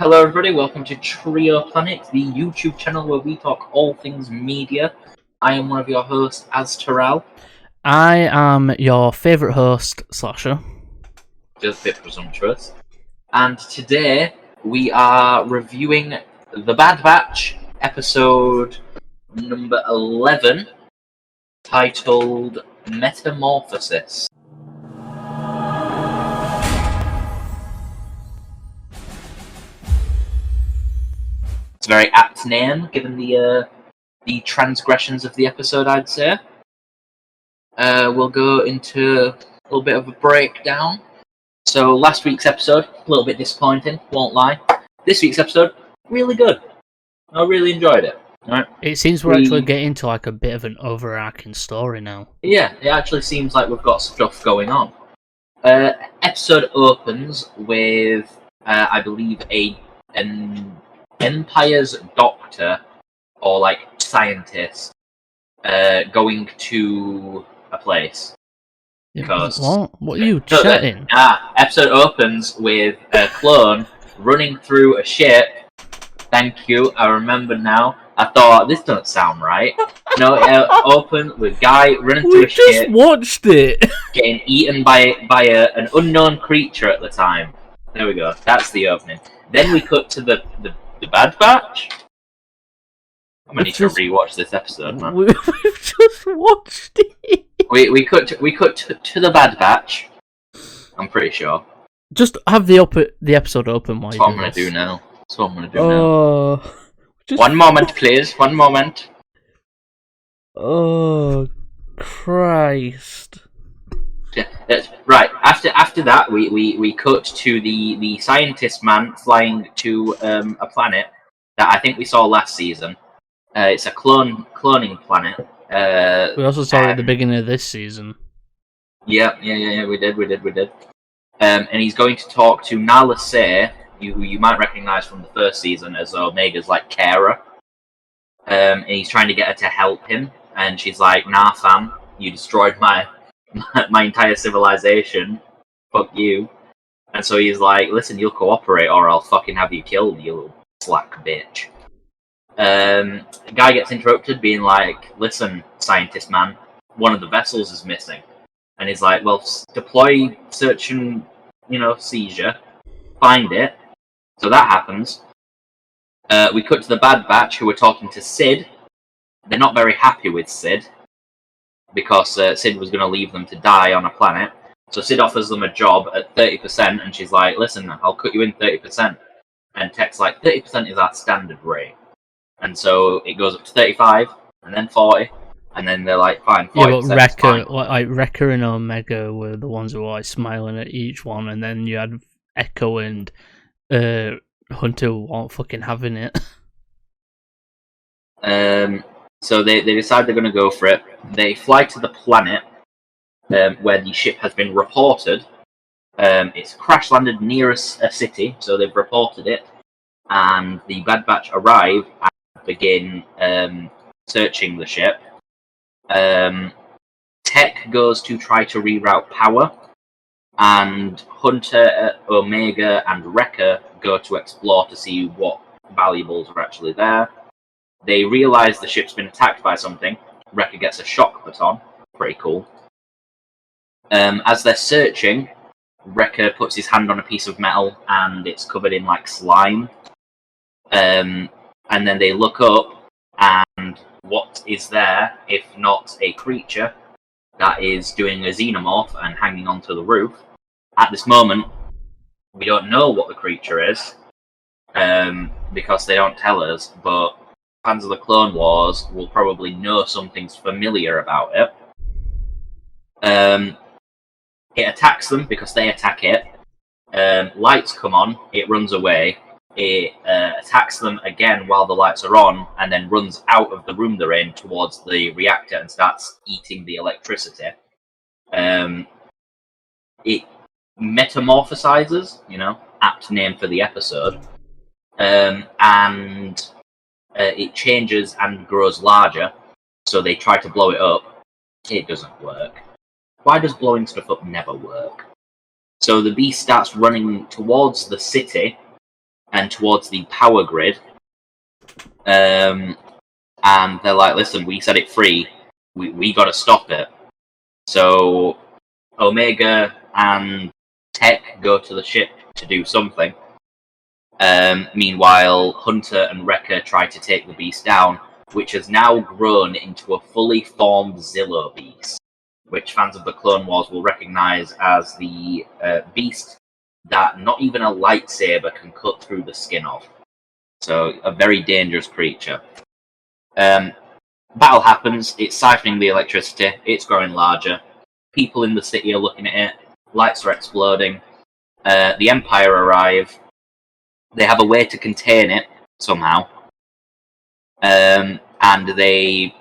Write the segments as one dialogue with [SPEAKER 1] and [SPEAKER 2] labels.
[SPEAKER 1] Hello everybody, welcome to Trio Planet, the YouTube channel where we talk all things media. I am one of your hosts, Azteral.
[SPEAKER 2] I am your favourite host, Slasher.
[SPEAKER 1] Just a bit presumptuous. And today we are reviewing The Bad Batch, episode number 11, titled Metamorphosis. It's a very apt name, given the transgressions of the episode, I'd say. We'll go into a little bit of a breakdown. So last week's episode, a little bit disappointing, won't lie. This week's episode, really good. I really enjoyed it. Right?
[SPEAKER 2] It seems we're actually getting to like a bit of an overarching story now.
[SPEAKER 1] Yeah, it actually seems like we've got stuff going on. Episode opens with, I believe, an Empire's doctor, or like scientist, going to a place. Because
[SPEAKER 2] what are you chatting?
[SPEAKER 1] Episode opens with a clone running through a ship. Thank you, I remember now. I thought, this doesn't sound right. No, it opened with Guy running through a ship.
[SPEAKER 2] We just watched it!
[SPEAKER 1] Getting eaten by an unknown creature at the time. There we go, that's the opening. Then we cut to the Bad Batch. I'm gonna need to rewatch this episode, man.
[SPEAKER 2] We've just watched it!
[SPEAKER 1] We cut to the Bad Batch. I'm pretty sure.
[SPEAKER 2] Just have the episode open while
[SPEAKER 1] That's
[SPEAKER 2] you
[SPEAKER 1] what
[SPEAKER 2] do
[SPEAKER 1] I'm gonna
[SPEAKER 2] this.
[SPEAKER 1] do now. That's what I'm gonna do now.
[SPEAKER 2] Just...
[SPEAKER 1] One moment, please. One moment.
[SPEAKER 2] Oh, Christ.
[SPEAKER 1] Yeah, right. After that, we cut to the scientist man flying to a planet that I think we saw last season. It's a cloning planet.
[SPEAKER 2] We also saw it at the beginning of this season.
[SPEAKER 1] Yeah, we did. And he's going to talk to Nala Se, who you might recognise from the first season as Omega's like carer. And he's trying to get her to help him, and she's like, "Nah, fam, you destroyed my entire civilization. Fuck you." And so he's like, "Listen, you'll cooperate, or I'll fucking have you killed, you little slack bitch." The guy gets interrupted, being like, "Listen, scientist man, one of the vessels is missing." And he's like, "Well, deploy search and seizure, find it." So that happens. We cut to the Bad Batch, who are talking to Sid. They're not very happy with Sid, because Sid was going to leave them to die on a planet. So Sid offers them a job at 30%, and she's like, "Listen, I'll cut you in 30%. And Tech's like, 30% is our standard rate. And so it goes up to 35, and then 40, and then they're like, "Fine, 40%."
[SPEAKER 2] Yeah, but Wrecker and Omega were the ones who were like smiling at each one, and then you had Echo and Hunter weren't fucking having it.
[SPEAKER 1] So they decide they're going to go for it. They fly to the planet where the ship has been reported. It's crash landed near a city, so they've reported it. And the Bad Batch arrive and begin searching the ship. Tech goes to try to reroute power, and Hunter, Omega, and Wrecker go to explore to see what valuables are actually there. They realise the ship's been attacked by something. Wrecker gets a shock baton. Pretty cool. As they're searching, Wrecker puts his hand on a piece of metal, and it's covered in like slime. And then they look up, and what is there if not a creature that is doing a xenomorph and hanging onto the roof? At this moment, we don't know what the creature is, because they don't tell us, but fans of the Clone Wars will probably know something's familiar about it. It attacks them because they attack it. Lights come on, it runs away. It attacks them again while the lights are on, and then runs out of the room they're in towards the reactor and starts eating the electricity. It metamorphosizes, apt name for the episode, and it changes and grows larger. So they try to blow it up. It doesn't work. Why does blowing stuff up never work? So the beast starts running towards the city, and towards the power grid. And they're like, listen, we set it free. We got to stop it. So Omega and Tech go to the ship to do something. Meanwhile, Hunter and Wrecker try to take the beast down, which has now grown into a fully formed Zillo beast, which fans of the Clone Wars will recognize as the beast that not even a lightsaber can cut through the skin of. So, a very dangerous creature. Battle happens, it's siphoning the electricity, it's growing larger. People in the city are looking at it, lights are exploding. The Empire arrive. They have a way to contain it somehow, and they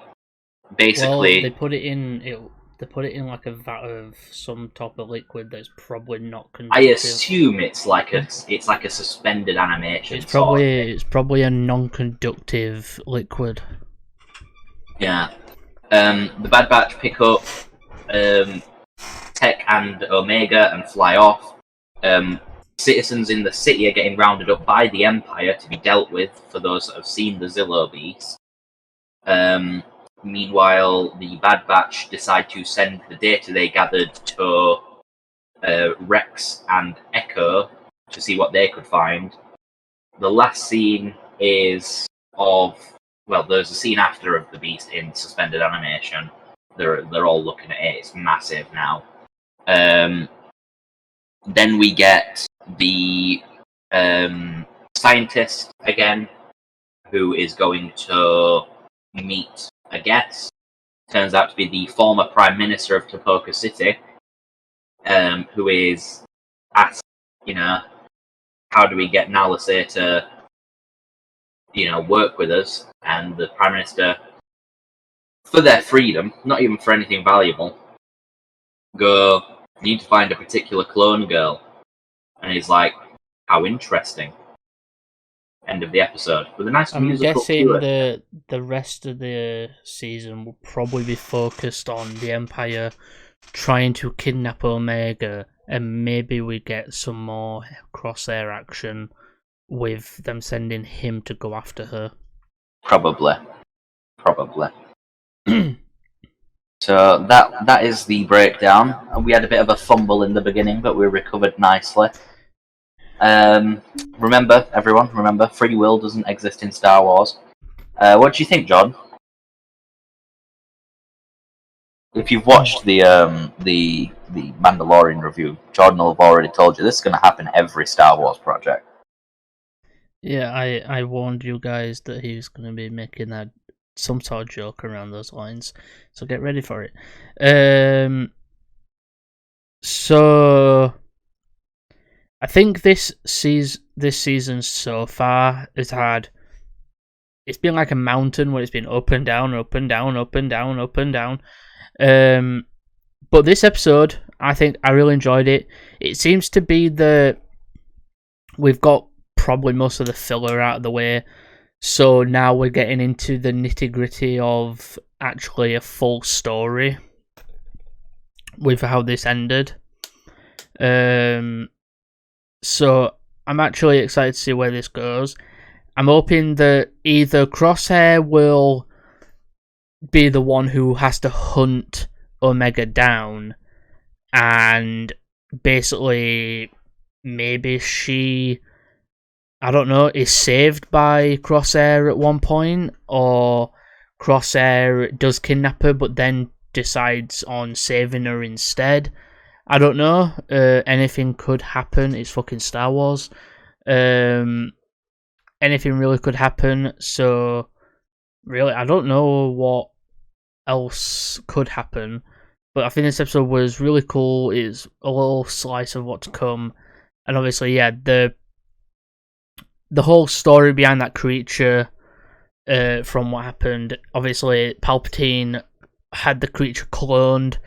[SPEAKER 1] basically
[SPEAKER 2] they put it in. They put it in like a vat of some type of liquid that's probably not conductive.
[SPEAKER 1] I assume it's like a suspended animation.
[SPEAKER 2] It's probably a non-conductive liquid.
[SPEAKER 1] Yeah. The Bad Batch pick up Tech and Omega and fly off. Citizens in the city are getting rounded up by the Empire to be dealt with, for those that have seen the Zillo Beast. Meanwhile, the Bad Batch decide to send the data they gathered to Rex and Echo to see what they could find. The last scene is there's a scene after of the Beast in suspended animation. They're all looking at it. It's massive now. Then we get the scientist again, who is going to meet a guest. Turns out to be the former Prime Minister of Topoka City, who is asked, how do we get Nala Se to, work with us? And the Prime Minister, for their freedom, not even for anything valuable, you need to find a particular clone girl. And he's like, how interesting. End of the episode. With a nice musical
[SPEAKER 2] guessing
[SPEAKER 1] cue.
[SPEAKER 2] the rest of the season will probably be focused on the Empire trying to kidnap Omega, and maybe we get some more Crosshair action with them sending him to go after her.
[SPEAKER 1] Probably. So that is the breakdown. We had a bit of a fumble in the beginning, but we recovered nicely. Remember, everyone, free will doesn't exist in Star Wars. What do you think, John? If you've watched the Mandalorian review, Jordan will have already told you this is going to happen every Star Wars project.
[SPEAKER 2] Yeah, I warned you guys that he was going to be making that some sort of joke around those lines, so get ready for it. So I think this season so far it's been like a mountain where it's been up and down, up and down, up and down, up and down. But this episode, I think I really enjoyed it. It seems to be we've got probably most of the filler out of the way, so now we're getting into the nitty-gritty of actually a full story with how this ended. So I'm actually excited to see where this goes. I'm hoping that either Crosshair will be the one who has to hunt Omega down, and basically maybe she, I don't know, is saved by Crosshair at one point, or Crosshair does kidnap her but then decides on saving her instead. I don't know. Anything could happen. It's fucking Star Wars. Anything really could happen. So, really, I don't know what else could happen. But I think this episode was really cool. It's a little slice of what's to come. And obviously, yeah, the whole story behind that creature from what happened. Obviously, Palpatine had the creature cloned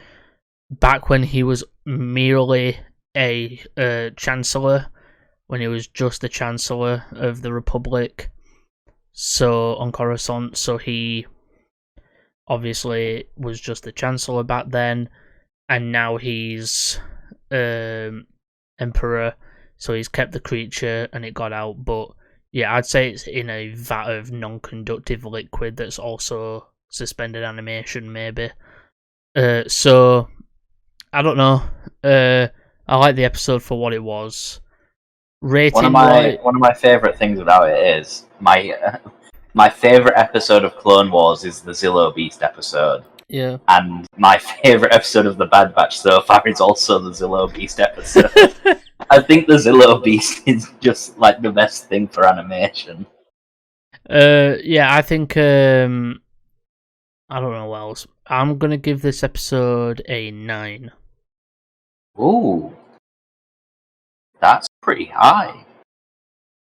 [SPEAKER 2] back when he was merely a Chancellor, when he was just the Chancellor of the Republic, so on Coruscant. So he obviously was just the Chancellor back then, and now he's Emperor. so he's kept the creature and it got out. But yeah, I'd say it's in a vat of non-conductive liquid that's also suspended animation, maybe. So I don't know. I like the episode for what it was. Rating
[SPEAKER 1] one of my favorite things about it is my favorite episode of Clone Wars is the Zillo Beast episode.
[SPEAKER 2] Yeah.
[SPEAKER 1] And my favorite episode of the Bad Batch so far is also the Zillo Beast episode. I think the Zillo Beast is just like the best thing for animation.
[SPEAKER 2] Yeah, I think I don't know what else. I'm gonna give this episode a 9.
[SPEAKER 1] Ooh, that's pretty high.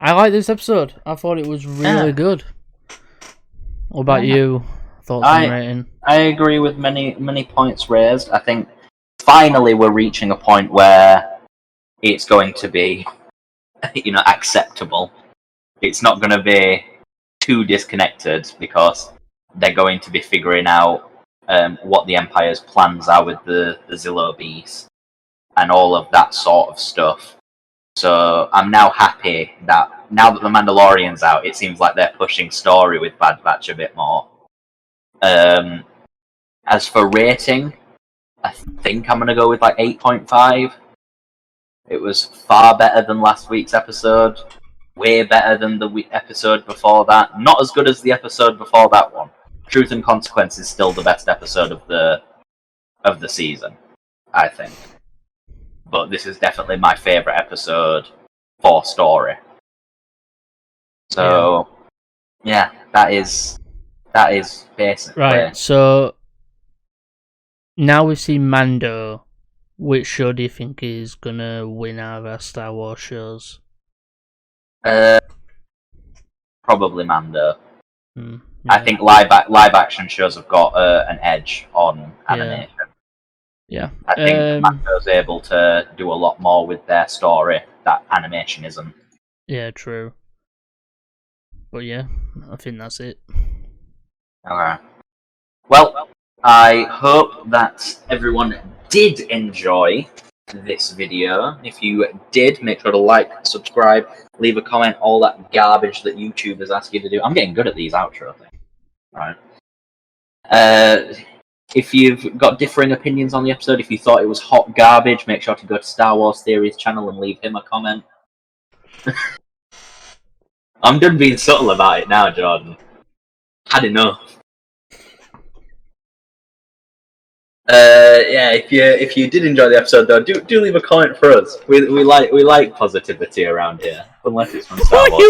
[SPEAKER 2] I like this episode. I thought it was really good. What about you? Thoughts on rating?
[SPEAKER 1] I agree with many points raised. I think finally we're reaching a point where it's going to be, acceptable. It's not going to be too disconnected because they're going to be figuring out what the Empire's plans are with the Zillo Beast and all of that sort of stuff. So I'm now happy that now that the Mandalorian's out, it seems like they're pushing story with Bad Batch a bit more. As for rating, I think I'm going to go with like 8.5. It was far better than last week's episode. Way better than the episode before that. Not as good as the episode before that one. Truth and Consequence is still the best episode of the season, I think. But this is definitely my favourite episode for story. So, yeah, that is basically...
[SPEAKER 2] Right, so now we've seen Mando. Which show do you think is going to win out of our Star Wars shows?
[SPEAKER 1] Probably Mando.
[SPEAKER 2] Yeah.
[SPEAKER 1] I think live action shows have got an edge on animation.
[SPEAKER 2] Yeah.
[SPEAKER 1] I think Mando's able to do a lot more with their story that animation isn't.
[SPEAKER 2] Yeah, true. But yeah, I think that's it.
[SPEAKER 1] Okay. Well, I hope that everyone did enjoy this video. If you did, make sure to like, subscribe, leave a comment, all that garbage that YouTube has asked you to do. I'm getting good at these outro things. Right. If you've got differing opinions on the episode, if you thought it was hot garbage, make sure to go to Star Wars Theory's channel and leave him a comment. I'm done being subtle about it now, Jordan. Had enough. Yeah, if you did enjoy the episode though, do leave a comment for us. We like positivity around here, unless it's from Star Wars.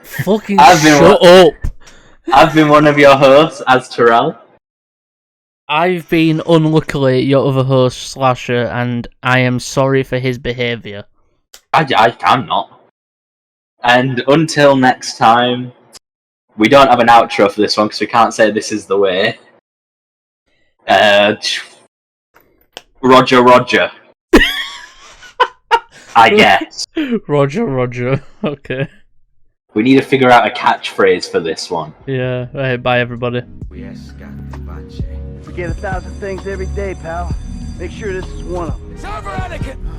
[SPEAKER 2] Fucking shut up!
[SPEAKER 1] I've been one of your hosts, Azteral.
[SPEAKER 2] I've been unluckily your other host, Slasher, and I am sorry for his behaviour.
[SPEAKER 1] I cannot. And until next time, we don't have an outro for this one because we can't say this is the way. Roger. I guess.
[SPEAKER 2] Roger. Okay.
[SPEAKER 1] We need to figure out a catchphrase for this one.
[SPEAKER 2] Yeah. Hey, bye everybody.
[SPEAKER 3] Forget 1,000 things every day, pal. Make sure this is one of them.
[SPEAKER 4] It's over, Anakin!